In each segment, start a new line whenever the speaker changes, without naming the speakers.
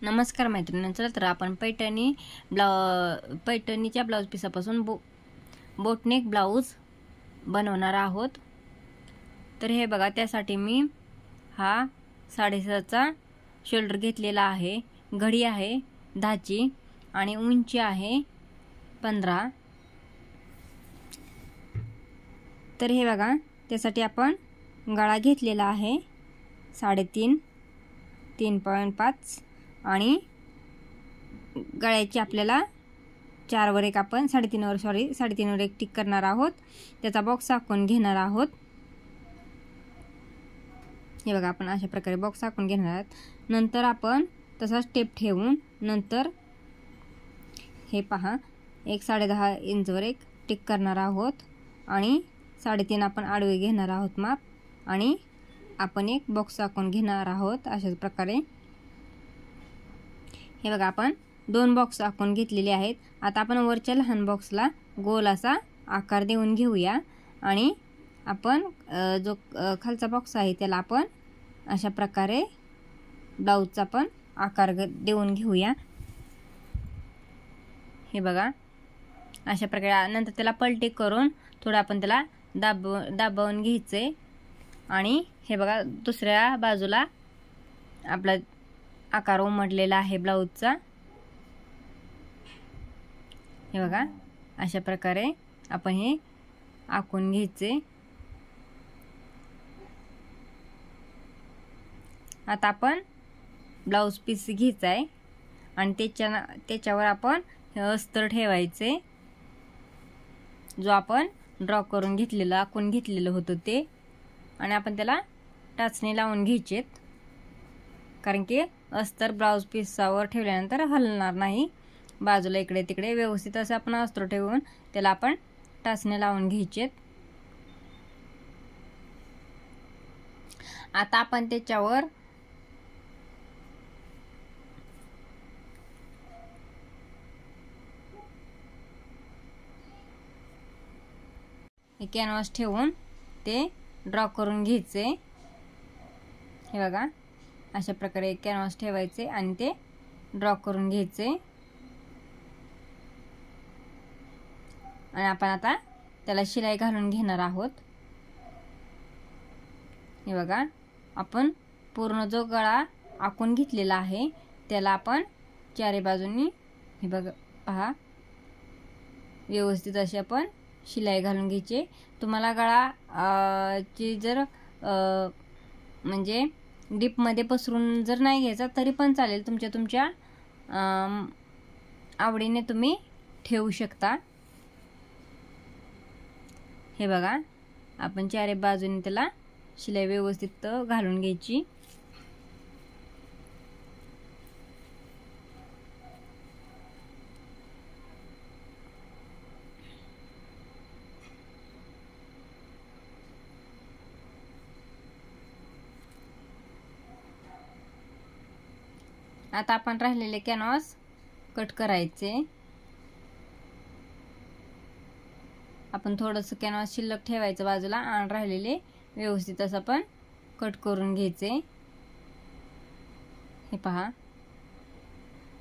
नमस्कार मैत्रिणींनो, चला तर आपण पैठणीच्या ब्लाऊज पिसापासून बोटनेक ब्लाऊज बनवणार आहोत। तर हे बघा, त्यासाठी मी हा 6.5चा शोल्डर घेतलेला आहे, घडी आहे 10ची आणि उंची आहे 15। तर हे बघा, त्यासाठी आपण गळा घेतलेला आहे 3.5 3.5 आणि गळ्याची आपल्याला 4 वर एक आपण 3.5 वर एक टिक करणार आहोत। त्याचा बॉक्स आखून घेणार आहोत। हे बघा, आपण अशा प्रकारे बॉक्स आखून घेणार आहोत। नंतर आपण तसा स्टेप ठेवून नंतर हे पहा, एक 10.5 इंचवर एक टिक करणार आहोत आणि 3.5 आपण आडवे घेणार आहोत माप आणि आपण एक बॉक्स आखून घेणार आहोत अशाच प्रकारे। हे बघा, आपण 2 बॉक्स आखून घेतलेले आहेत। आता आपण वरच्या लहान बॉक्सला गोल असा आकार देऊन घेऊया आणि आपण जो खालचा बॉक्स आहे त्याला आपण अशा प्रकारे ब्लाऊजचा पण आकार देऊन घेऊया। हे बघा, अशा प्रकारे नंतर त्याला पलटी करून थोडं आपण त्याला दाबवून घ्यायचे आणि हे बघा, दुसऱ्या बाजूला आपला आकार उमटलेला आहे ब्लाऊजचा। हे बघा, अशा प्रकारे आपण हे आखून घ्यायचे। आता आपण ब्लाऊज पीस घ्यायचा आहे आणि त्याच्यावर आपण हे अस्तर ठेवायचे, जो आपण ड्रॉ करून घेतलेला आखून घेतलेलं होतं ते, आणि आपण त्याला टाचणी लावून घ्यायचेत, कारण की अस्तर ब्लाऊज पीसावर ठेवल्यानंतर हलणार नाही। बाजूला इकडे तिकडे व्यवस्थित असं आपण अस्तर ठेवून त्याला आपण टाचणी लावून घ्यायचेत। आता आपण त्याच्यावर कॅनव्हास ठेवून ते ड्रॉ करून घ्यायचे। हे बघा, अशा प्रकारे कॅनव्हास ठेवायचे आणि ते ड्रॉ करून घ्यायचे आणि आपण आता त्याला शिलाई घालून घेणार आहोत। हे बघा, आपण पूर्ण जो गळा आखून घेतलेला आहे त्याला आपण चारी बाजूंनी हे बघा पहा व्यवस्थित अशी आपण शिलाई घालून घ्यायची। तुम्हाला गळा ची जर म्हणजे डीप मध्ये पसरून जर नाही घ्यायचा तरी पण चालेल, तुमच्या आवडीने तुम्ही ठेवू शकता। हे बघा, आपण चारी बाजूने त्याला शिलाई व्यवस्थित घालून घ्यायची। आता आपण राहिलेले कॅनव्हास कट करायचे। आपण थोडंसं कॅनव्हास शिल्लक ठेवायचं बाजूला आणि राहिलेले व्यवस्थित असं आपण कट करून घ्यायचे। हे पहा,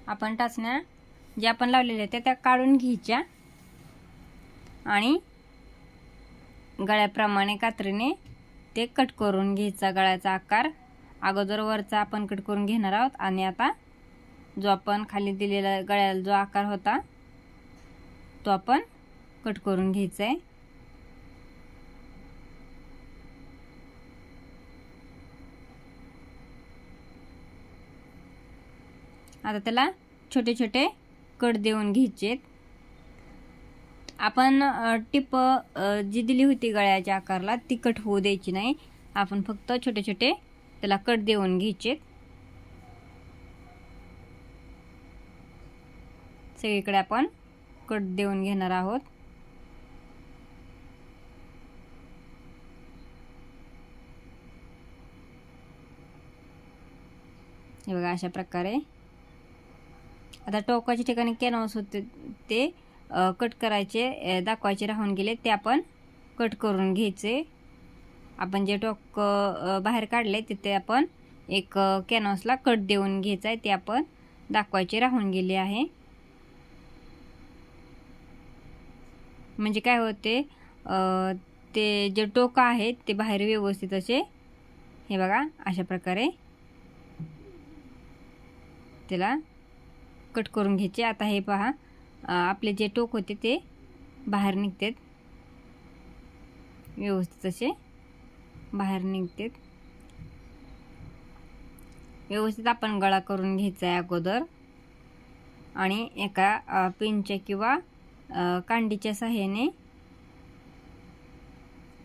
आपण टाचण्या ज्या आपण लावलेल्या त्या काढून घ्यायच्या आणि गळ्याप्रमाणे कात्रीने ते कट करून घ्यायचा। गळ्याचा आकार अगोदर वरचा आपण कट करून घेणार आहोत आणि आता जो आपण खाली दिलेला गळ्याला जो आकार होता तो आपण कट करून घ्यायचा आहे। आता त्याला छोटे छोटे कट देऊन घ्यायचे। आपण टिप जी दिली होती गळ्याच्या आकारला ती कट होऊ द्यायची नाही, आपण फक्त छोटे छोटे त्याला कट देऊन घ्यायचे। सगळीकडे आपण कट देऊन घेणार आहोत। हे बघा, अशा प्रकारे आता टोकाच्या ठिकाणी कॅनव्हास होते ते कट करायचे, दाखवायचे राहून गेले ते आपण कट करून घ्यायचे। आपण जे टोक बाहेर काढले तिथे आपण एक कॅनव्हासला कट देऊन घ्यायचा आहे, ते आपण दाखवायचे राहून गेले आहे. म्हणजे काय होते, ते जे टोक आहेत ते बाहेर व्यवस्थित असे हे बघा अशा प्रकारे त्याला कट करून घ्यायचे. आता हे पहा, आपले जे टोक होते ते बाहेर निघतात, व्यवस्थित असे बाहेर निघतात. व्यवस्थित आपण गळा करून घ्यायचा आहे अगोदर आणि एका पिनच्या किंवा कांडीच्या सहाय्याने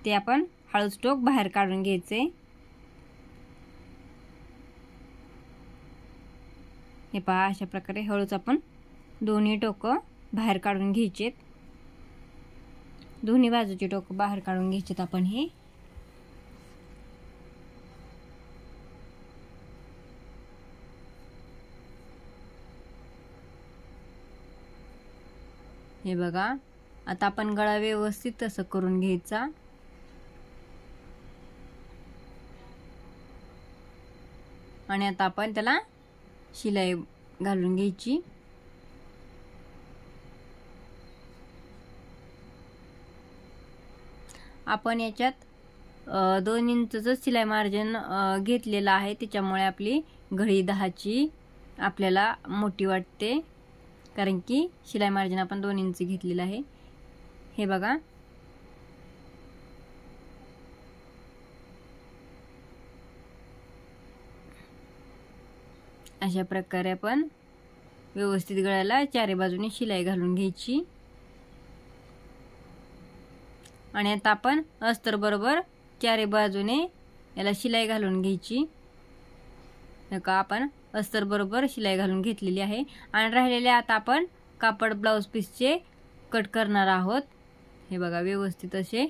ते आपण हळूच टोक बाहेर काढून घ्यायचे. हे पहा, अशा प्रकारे हळूच आपण दोन्ही टोकं बाहेर काढून घ्यायचेत. दोन्ही बाजूचे टोकं बाहेर काढून घ्यायचेत आपण. हे बघा, आता आपण गळा व्यवस्थित असं करून घ्यायचा. आणि आता आपण त्याला शिलाई घालून घ्यायची. आपण याच्यात 2 इंचचं शिलाई मार्जिन घेतलेलं आहे, त्याच्यामुळे आपली घडी 10ची आपल्याला मोठी वाटते, कारण की शिलाई मार्जिन आपण 2 इंच घेतलेलं आहे. हे बघा, अशा प्रकारे आपण व्यवस्थित गळ्याला चारी बाजूने शिलाई घालून घ्यायची. आणि आता आपण अस्तर बरोबर चारी बाजूने याला शिलाई घालून घ्यायची. नका आपण अस्तर बरोबर शिलाई घालून घेतलेली आहे. आणि राहिलेले आता आपण कापड ब्लाऊज पीसचे कट करणार आहोत. हे बघा, व्यवस्थित असे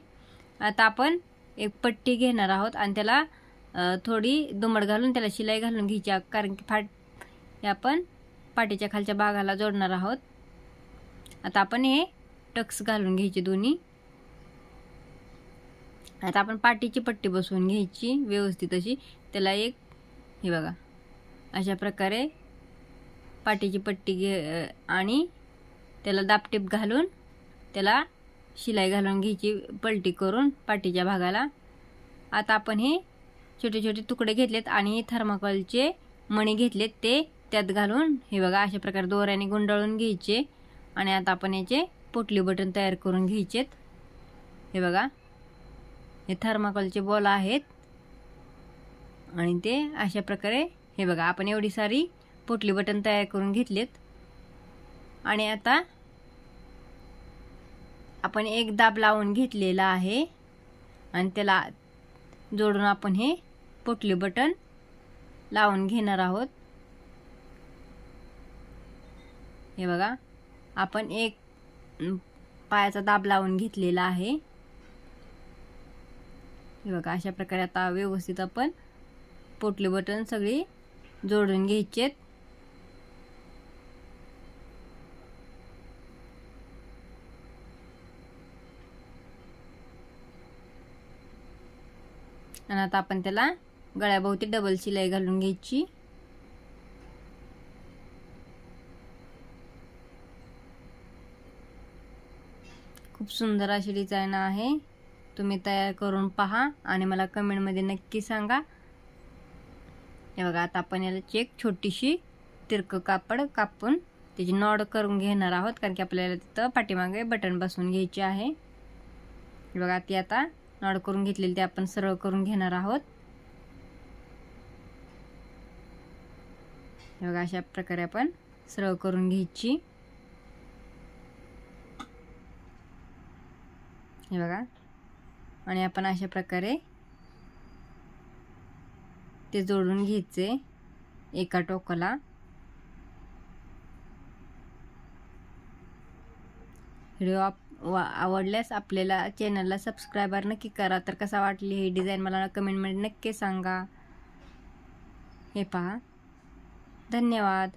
आता आपण एक पट्टी घेणार आहोत आणि त्याला थोडी दुमड घालून त्याला शिलाई घालून घ्यायची, कारण की आपण पाठीच्या खालच्या भागाला जोडणार आहोत. आता आपण हे टक्स घालून घ्यायचे दोन्ही. आता आपण पाठीची पट्टी बसवून घ्यायची व्यवस्थित अशी. त्याला एक हे बघा अशा प्रकारे पाठीची पट्टी आणि त्याला दाबटीप घालून त्याला शिलाई घालून घ्यायची पलटी करून पाठीच्या भागाला. आता आपण हे छोटे छोटे तुकडे घेतलेत आणि थर्माकोलचे मणी घेतलेत, ते त्यात घालून हे बघा अशा प्रकारे दोऱ्याने गुंडाळून घ्यायचे. आणि आता आपण याचे पोटली बटन तयार करून घ्यायचेत. हे बघा, हे थर्माकोलचे बॉल आहेत आणि ते अशा प्रकारे हे बघा आपण एवढी सारी पोटली बटन तयार करून घेतलेत. आणि आता आपण एक दाब लावून घेतलेला आहे आणि त्याला जोडून आपण हे पोटली बटन लावून घेणार आहोत. हे बघा, आपण एक पायाचा दाब लावून घेतलेला आहे. हे बघा, अशा प्रकारे आता व्यवस्थित आपण पोटली बटन सगळी जोडून घ्यायचेत. आणि आता आपण त्याला गळ्याभोवती डबल शिलाई घालून घ्यायची. खूप सुंदर अशी डिझाइन आहे. तुम्ही तयार करून पहा आणि मला कमेंटमध्ये नक्की सांगा. हे बघा, आता आपण याला एक छोटीशी तिरकं कापड कापून त्याची नॉड करून घेणार आहोत, कारण की आपल्याला तिथं पाठीमागे बटन बसवून घ्यायचे आहे. हे बघा, ती आता नॉड करून घेतलेली ते आपण सरळ करून घेणार आहोत. हे बघा, अशा प्रकारे आपण सरळ करून घ्यायची. हे बघा, आणि आपण अशा प्रकारे ते जोडून घ्यायचे एका टोकाला. व्हिडिओ आवडल्यास आपल्याला चॅनलला सबस्क्राइबर नक्की करा. तर कसा वाटली ही डिझाइन मला कमेंटमध्ये नक्की सांगा. हे पहा, धन्यवाद.